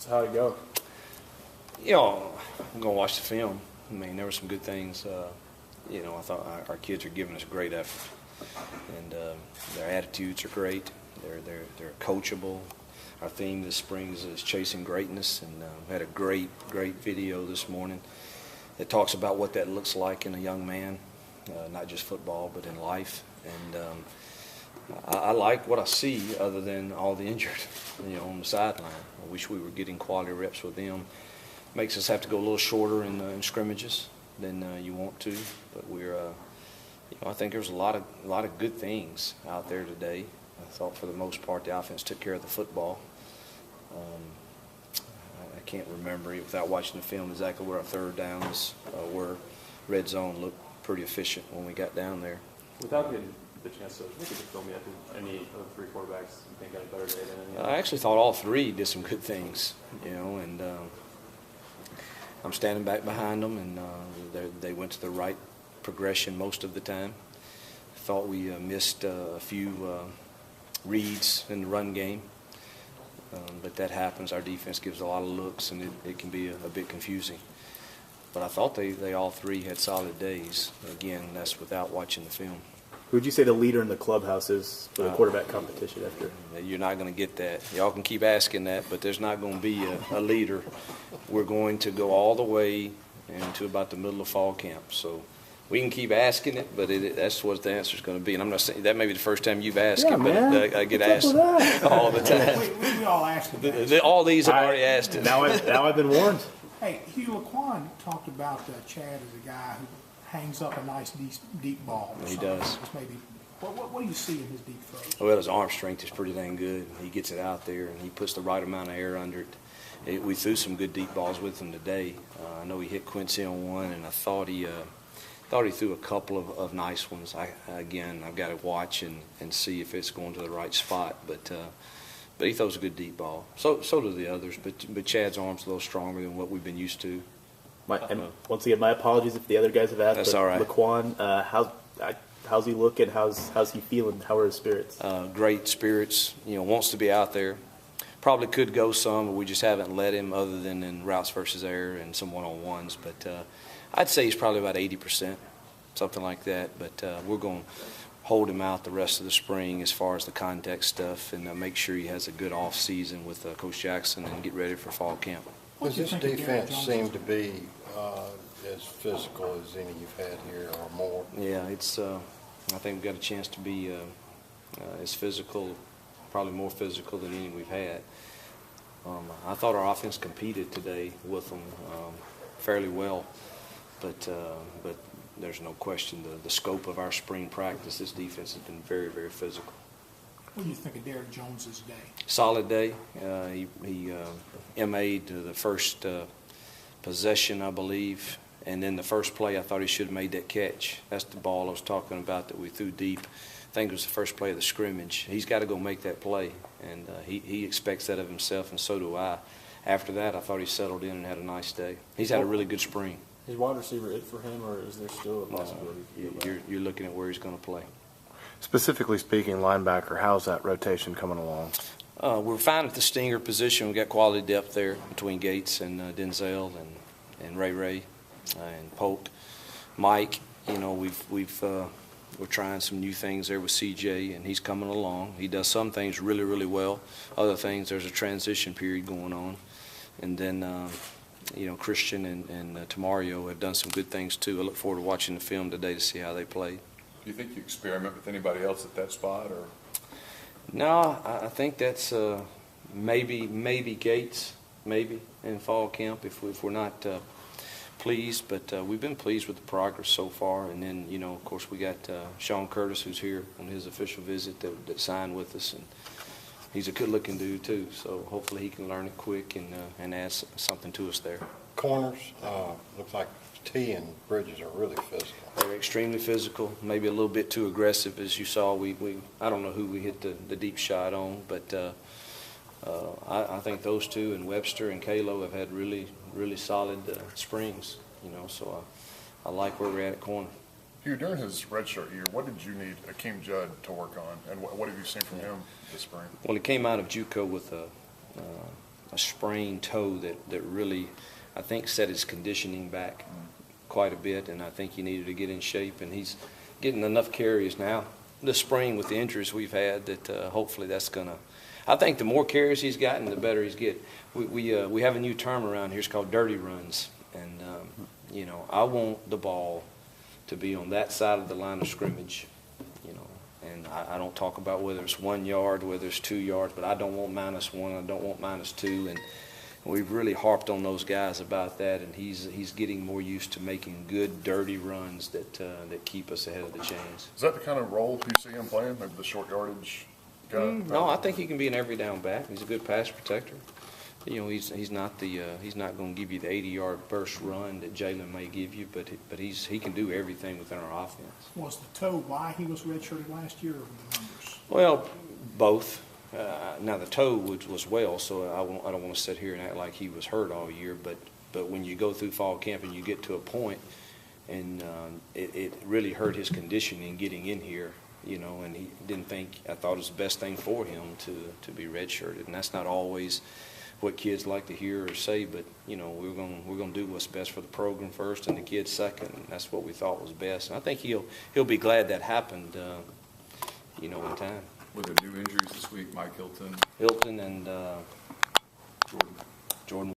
So how'd it go? You know, I'm going to watch the film. I mean, there were some good things. You know, I thought our kids are giving us a great effort. And their attitudes are great. They're coachable. Our theme this spring is chasing greatness. And we had a great video this morning that talks about what that looks like in a young man, not just football, but in life. And I like what I see other than all the injured, you know, on the sideline. I wish we were getting quality reps with them. Makes us have to go a little shorter in scrimmages than you want to, but we're, you know, I think there's a lot of good things out there today. I thought for the most part the offense took care of the football. I can't remember without watching the film exactly where our third downs were. Red zone looked pretty efficient when we got down there. Without getting the chance to look at the film yet, did any of the three quarterbacks you think got a better day than any? I actually thought all three did some good things, you know, and I'm standing back behind them, and they went to the right progression most of the time. I thought we missed a few reads in the run game, but that happens. Our defense gives a lot of looks, and it can be a bit confusing. But I thought they all three had solid days. Again, that's without watching the film. Who would you say the leader in the clubhouse is for the quarterback competition after? You're not going to get that. Y'all can keep asking that, but there's not going to be a leader. We're going to go all the way into about the middle of fall camp. So we can keep asking it, but that's what the answer is going to be. And I'm not saying that may be the first time you've asked it, but I get asked all the time. We all asked it. All these have already asked it. Now I've been warned. Hey, Hugh Laquan talked about Chad as a guy who hangs up a nice deep ball. He does. Maybe. What do you see in his deep throw? Well, his arm strength is pretty dang good. He gets it out there, and he puts the right amount of air under it. We threw some good deep balls with him today. I know he hit Quincy on one, and I thought he threw a couple of nice ones. I've got to watch and see if it's going to the right spot, but he throws a good deep ball. So do the others, but Chad's arm's a little stronger than what we've been used to. And once again, my apologies if the other guys have asked. That's all right. Laquan, how's he looking? How's he feeling? How are his spirits? Great spirits. You know, wants to be out there. Probably could go some, but we just haven't let him other than in routes versus air and some one-on-ones. But I'd say he's probably about 80%, something like that. But we're going to hold him out the rest of the spring as far as the contact stuff and make sure he has a good off season with Coach Jackson and get ready for fall camp. Does this defense seem to be as physical as any you've had here or more? Yeah, it's. I think we've got a chance to be as physical, probably more physical than any we've had. I thought our offense competed today with them fairly well, but there's no question the scope of our spring practice, this defense has been very, very physical. What do you think of Derek Jones's day? Solid day. He MA'd the first possession, I believe, and then the first play I thought he should have made that catch. That's the ball I was talking about that we threw deep. I think it was the first play of the scrimmage. He's got to go make that play, and he expects that of himself, and so do I. After that, I thought he settled in and had a nice day. He's had a really good spring. Is wide receiver it for him, or is there still a possibility? You're looking at where he's going to play. Specifically speaking, linebacker, how's that rotation coming along? We're fine at the stinger position. We've got quality depth there between Gates and Denzel and Ray and Polk. Mike, you know, we're trying some new things there with CJ, and he's coming along. He does some things really, really well. Other things, there's a transition period going on. And then, you know, Christian and Tamario have done some good things too. I look forward to watching the film today to see how they played. Do you think you experiment with anybody else at that spot, or? No, I think that's maybe Gates, maybe in fall camp if we're not pleased. But we've been pleased with the progress so far. And then, you know, of course, we got Sean Curtis, who's here on his official visit that signed with us, and he's a good-looking dude too. So hopefully he can learn it quick and add something to us there. Corners, looks like T and Bridges are really physical. They're extremely physical, maybe a little bit too aggressive, as you saw. I don't know who we hit the deep shot on, but I think those two and Webster and Kalo have had really, really solid springs. You know, so I like where we're at corner. Hugh, during his redshirt year, what did you need Akeem Judd to work on, and what have you seen from him this spring? Well, he came out of JUCO with a sprained toe that really, I think, set his conditioning back quite a bit, and I think he needed to get in shape, and he's getting enough carries now this spring with the injuries we've had that hopefully that's going to, I think the more carries he's gotten, the better he's get. We have a new term around here. It's called dirty runs, and you know, I want the ball to be on that side of the line of scrimmage, you know, and I don't talk about whether it's 1 yard, whether it's 2 yards, but I don't want -1, I don't want -2, and we've really harped on those guys about that, and he's getting more used to making good, dirty runs that keep us ahead of the chains. Is that the kind of role you see him playing, maybe the short yardage guy? No, I think he can be an every down back. He's a good pass protector. You know, he's not going to give you the 80-yard burst run that Jalen may give you, but he can do everything within our offense. Was the toe why he was redshirted last year, or the numbers? Well, both. Now the toe was well, so I don't want to sit here and act like he was hurt all year. But when you go through fall camp and you get to a point, and it really hurt his conditioning getting in here, you know, and he didn't think. I thought it was the best thing for him to be redshirted, and that's not always what kids like to hear or say. But you know, we're gonna do what's best for the program first, and the kids second. And that's what we thought was best, and I think he'll be glad that happened. You know, in time. With the new injuries this week, Mike Hilton, And Jordan. Jordan